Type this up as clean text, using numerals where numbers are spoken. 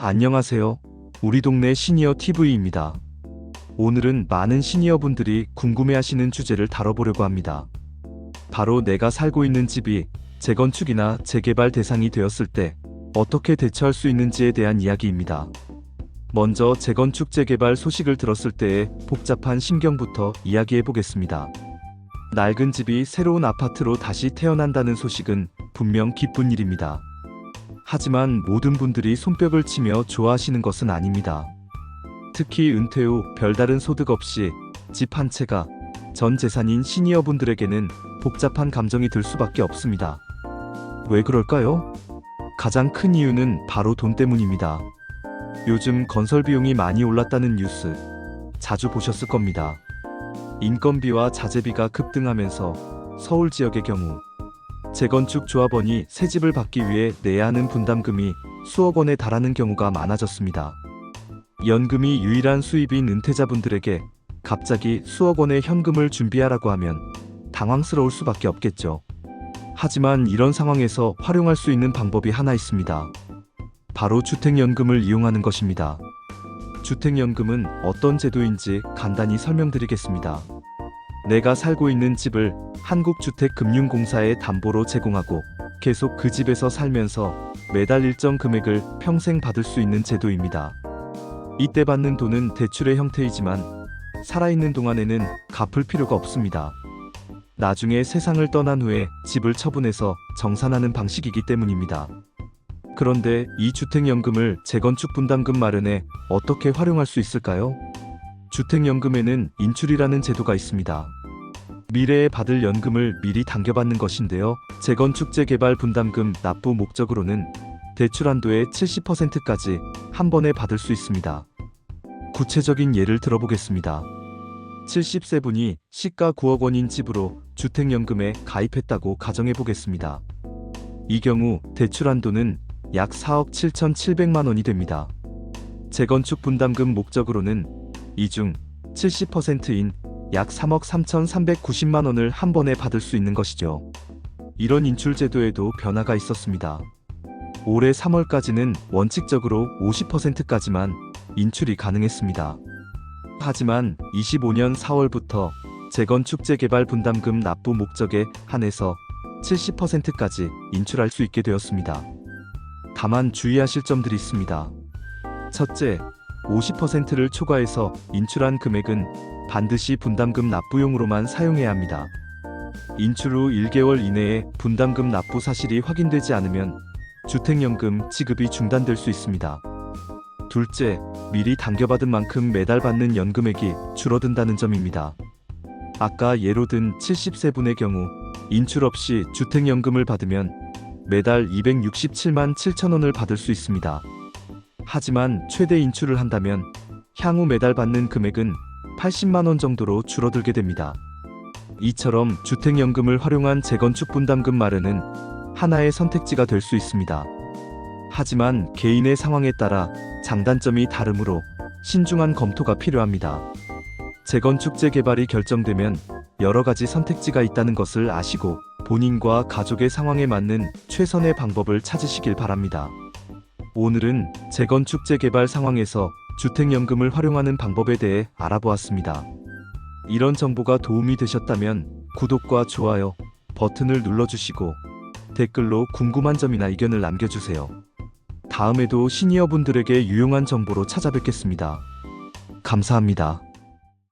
안녕하세요. 우리 동네 시니어 TV입니다. 오늘은 많은 시니어분들이 궁금해하시는 주제를 다뤄보려고 합니다. 바로 내가 살고 있는 집이 재건축이나 재개발 대상이 되었을 때 어떻게 대처할 수 있는지에 대한 이야기입니다. 먼저 재건축 재개발 소식을 들었을 때의 복잡한 심경부터 이야기해 보겠습니다. 낡은 집이 새로운 아파트로 다시 태어난다는 소식은 분명 기쁜 일입니다. 하지만 모든 분들이 손뼉을 치며 좋아하시는 것은 아닙니다. 특히 은퇴 후 별다른 소득 없이 집 한 채가 전 재산인 시니어분들에게는 복잡한 감정이 들 수밖에 없습니다. 왜 그럴까요? 가장 큰 이유는 바로 돈 때문입니다. 요즘 건설 비용이 많이 올랐다는 뉴스 자주 보셨을 겁니다. 인건비와 자재비가 급등하면서 서울 지역의 경우 재건축 조합원이 새 집을 받기 위해 내야 하는 분담금이 수억 원에 달하는 경우가 많아졌습니다. 연금이 유일한 수입인 은퇴자분들에게 갑자기 수억 원의 현금을 준비하라고 하면 당황스러울 수밖에 없겠죠. 하지만 이런 상황에서 활용할 수 있는 방법이 하나 있습니다. 바로 주택연금을 이용하는 것입니다. 주택연금은 어떤 제도인지 간단히 설명드리겠습니다. 내가 살고 있는 집을 한국주택금융공사에 담보로 제공하고 계속 그 집에서 살면서 매달 일정 금액을 평생 받을 수 있는 제도입니다. 이때 받는 돈은 대출의 형태이지만 살아있는 동안에는 갚을 필요가 없습니다. 나중에 세상을 떠난 후에 집을 처분해서 정산하는 방식이기 때문입니다. 그런데 이 주택연금을 재건축 분담금 마련에 어떻게 활용할 수 있을까요? 주택연금에는 인출이라는 제도가 있습니다. 미래에 받을 연금을 미리 당겨받는 것인데요. 재건축 재개발 분담금 납부 목적으로는 대출 한도의 70%까지 한 번에 받을 수 있습니다. 구체적인 예를 들어보겠습니다. 70세 분이 시가 9억 원인 집으로 주택연금에 가입했다고 가정해보겠습니다. 이 경우 대출 한도는 약 4억 7,700만 원이 됩니다. 재건축 분담금 목적으로는 이 중 70%인 약 3억 3,390만 원을 한 번에 받을 수 있는 것이죠. 이런 인출 제도에도 변화가 있었습니다. 올해 3월까지는 원칙적으로 50%까지만 인출이 가능했습니다. 하지만 25년 4월부터 재건축 재개발 분담금 납부 목적에 한해서 70%까지 인출할 수 있게 되었습니다. 다만 주의하실 점들이 있습니다. 첫째, 50%를 초과해서 인출한 금액은 반드시 분담금 납부용으로만 사용해야 합니다. 인출 후 1개월 이내에 분담금 납부 사실이 확인되지 않으면 주택연금 지급이 중단될 수 있습니다. 둘째, 미리 당겨받은 만큼 매달 받는 연금액이 줄어든다는 점입니다. 아까 예로 든 70세 분의 경우 인출 없이 주택연금을 받으면 매달 267만 7천 원을 받을 수 있습니다. 하지만 최대 인출을 한다면 향후 매달 받는 금액은 80만 원 정도로 줄어들게 됩니다. 이처럼 주택연금을 활용한 재건축 분담금 마련은 하나의 선택지가 될 수 있습니다. 하지만 개인의 상황에 따라 장단점이 다르므로 신중한 검토가 필요합니다. 재건축 재개발이 결정되면 여러 가지 선택지가 있다는 것을 아시고 본인과 가족의 상황에 맞는 최선의 방법을 찾으시길 바랍니다. 오늘은 재건축 재개발 상황에서 주택연금을 활용하는 방법에 대해 알아보았습니다. 이런 정보가 도움이 되셨다면 구독과 좋아요 버튼을 눌러주시고 댓글로 궁금한 점이나 의견을 남겨주세요. 다음에도 시니어분들에게 유용한 정보로 찾아뵙겠습니다. 감사합니다.